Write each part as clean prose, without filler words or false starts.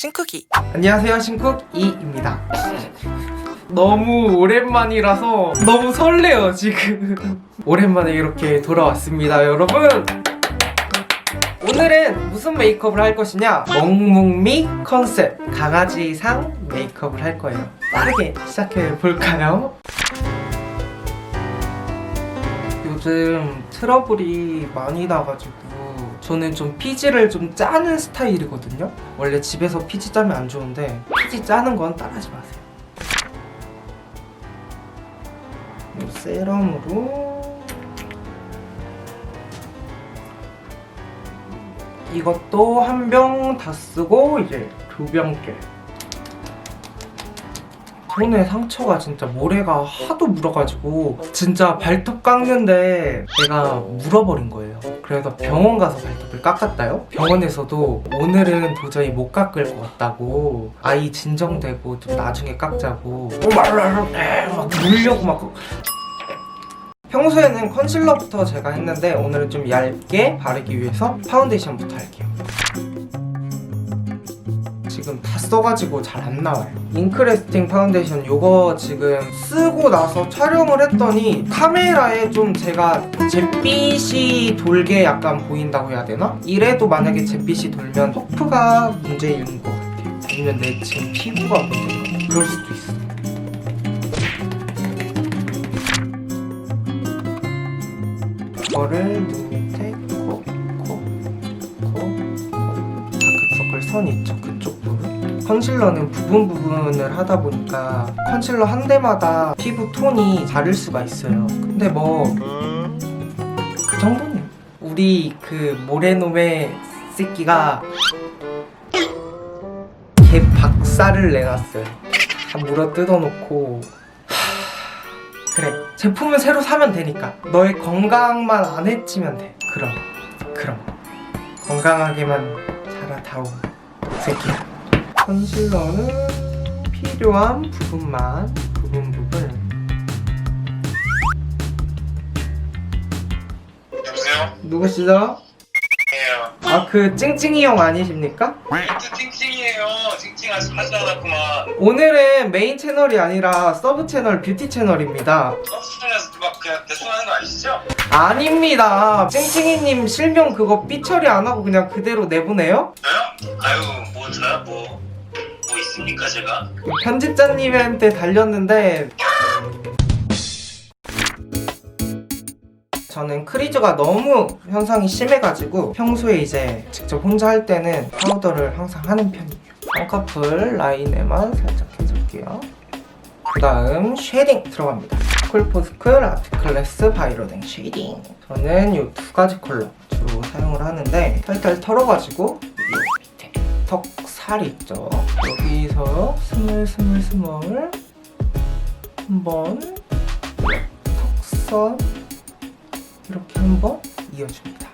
신쿡이. 안녕하세요, 신쿡이입니다. 너무 오랜만이라서 너무 설레요 지금. 오랜만에 이렇게 돌아왔습니다 여러분. 오늘은 무슨 메이크업을 할 것이냐, 멍뭉미 컨셉 강아지상 메이크업을 할 거예요. 빠르게 시작해 볼까요? 요즘 트러블이 많이 나가지고 저는 좀 피지를 좀 짜는 스타일이거든요. 원래 집에서 피지 짜면 안 좋은데 피지 짜는 건 따라하지 마세요. 이 세럼으로 이것도 한 병 다 쓰고 이제 2병째. 손에 상처가 진짜 모래가 하도 물어가지고 진짜 발톱 깎는데 내가 물어버린 거예요. 그래서 병원 가서 발톱을 깎았다요. 병원에서도 오늘은 도저히 못 깎을 것 같다고, 아이 진정되고 좀 나중에 깎자고 막 물려고 막. 평소에는 컨실러부터 제가 했는데 오늘은 좀 얇게 바르기 위해서 파운데이션부터 할게요. 지금 다 써가지고 잘 안 나와요. 잉크래스팅 파운데이션 요거 지금 쓰고 나서 촬영을 했더니 카메라에 좀 제가 잿빛이 돌게 약간 보인다고 해야 되나? 이래도 만약에 잿빛이 돌면 퍼프가 문제인 것 같아요. 아니면 내 지금 피부가 문제인가? 그럴 수도 있어. 이거를 눈 밑에 코, 다크서클 선 있죠? 그쪽 부분. 컨실러는 부분을 하다 보니까 컨실러 한 대마다 피부 톤이 다를 수가 있어요. 근데 뭐 그 정도는 우리 그 모래놈의 새끼가 개 박살을 내놨어요. 다 물어 뜯어놓고. 그래, 제품은 새로 사면 되니까 너의 건강만 안 해치면 돼. 그럼 건강하게만 자라다오 새끼야. 컨실러는 필요한 부분만 부분. 여보세요? 누구시죠? 예요. 아, 그 찡찡이 형 아니십니까? 또 찡찡이에요. 찡찡하지 않았구만. 오늘은 메인 채널이 아니라 서브 채널 뷰티 채널입니다. 서브스에서 막 그냥 대충 하는 거 아니시죠? 아닙니다. 찡찡이님 실명 그거 삐 처리 안 하고 그냥 그대로 내보내요? 저요? 아유, 뭐 저요? 뭐 있습니까 제가? 편집자님한테 달렸는데 저는 크리즈가 너무 현상이 심해가지고 평소에 이제 직접 혼자 할 때는 파우더를 항상 하는 편이에요. 쌍꺼풀 라인에만 살짝 해줄게요. 그 다음 쉐딩 들어갑니다. 쿨포스쿨 아트클래스 바이로댕 쉐딩. 저는 이 두 가지 컬러 주로 사용을 하는데 살살 털어가지고 이 밑에 턱살 있죠? 여기서 스멀 한번 턱선 이렇게 한번 이어줍니다.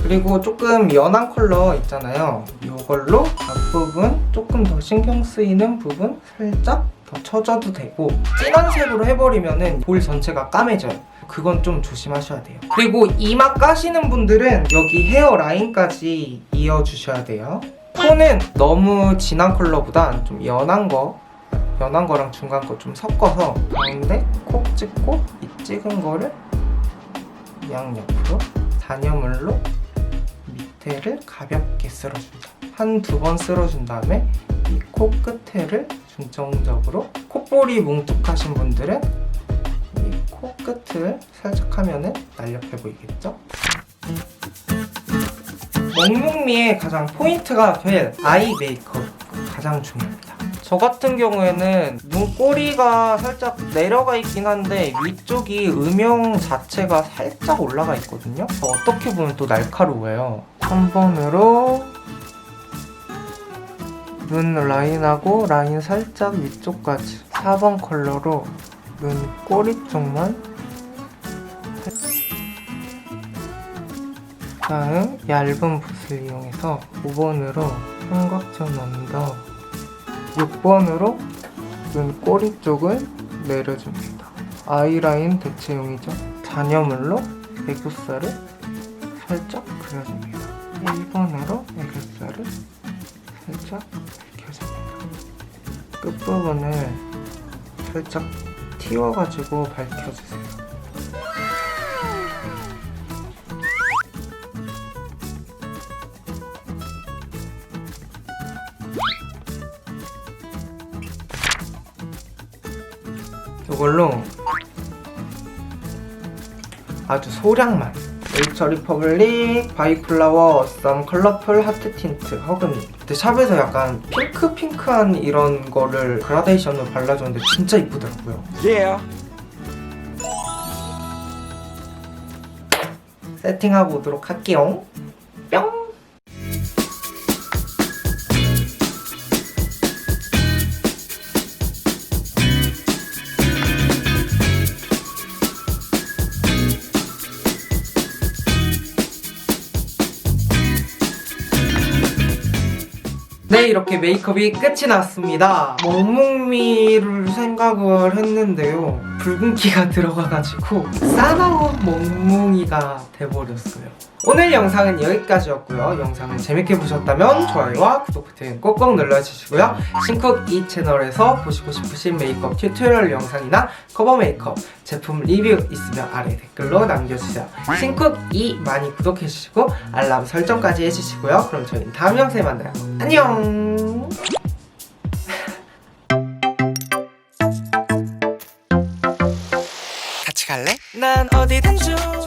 그리고 조금 연한 컬러 있잖아요. 이걸로 앞부분 조금 더 신경 쓰이는 부분 살짝 더 쳐줘도 되고, 진한 색으로 해버리면은 볼 전체가 까매져요. 그건 좀 조심하셔야 돼요. 그리고 이마 까시는 분들은 여기 헤어라인까지 이어주셔야 돼요. 톤은 너무 진한 컬러보단 좀 연한 거랑 중간 거 좀 섞어서 가운데 콕 찍고 이 찍은 거를 양옆으로 잔여물로 밑에를 가볍게 쓸어준다. 한두 번 쓸어준 다음에 이 코 끝에를 중점적으로, 콧볼이 뭉툭하신 분들은 이 코 끝을 살짝 하면은 날렵해 보이겠죠? 멍뭉미의 가장 포인트가 될 아이 메이크업 가장 중요합니다. 저 같은 경우에는 눈꼬리가 살짝 내려가 있긴 한데 위쪽이 음영 자체가 살짝 올라가 있거든요. 어떻게 보면 또 날카로워요. 3번으로 눈 라인하고 라인 살짝 위쪽까지, 4번 컬러로 눈 꼬리 쪽만, 다음 얇은 붓을 이용해서 5번으로 삼각존 언더, 6번으로 눈 꼬리 쪽을 내려줍니다. 아이라인 대체용이죠. 잔여물로 애교살을 살짝 그려줍니다. 1번으로 애교살을 살짝 밝혀줍니다. 끝부분을 살짝 틔워가지고 밝혀주세요. 이걸로 아주 소량만 네이처 리퍼블릭 바이플라워 썸 컬러풀 하트 틴트 허그니. 근데 샵에서 약간 핑크한 이런 거를 그라데이션으로 발라줬는데 진짜 이쁘더라고요. 세팅하고 오도록 할게요. 뿅! 네, 이렇게 메이크업이 끝이 났습니다. 멍뭉미를 생각을 했는데요, 붉은기가 들어가가지고 싸나운 멍뭉이가 돼버렸어요. 오늘 영상은 여기까지였고요. 영상을 재밌게 보셨다면 좋아요와 구독 버튼 꼭꼭 눌러주시고요. 신쿡 이 채널에서 보시고 싶으신 메이크업 튜토리얼 영상이나 커버 메이크업 제품 리뷰 있으면 아래 댓글로 남겨주세요. 신쿡 이 많이 구독해주시고 알람 설정까지 해주시고요. 그럼 저희는 다음 영상에 만나요. 안녕. 같이 갈래? 난 어디든 좋아.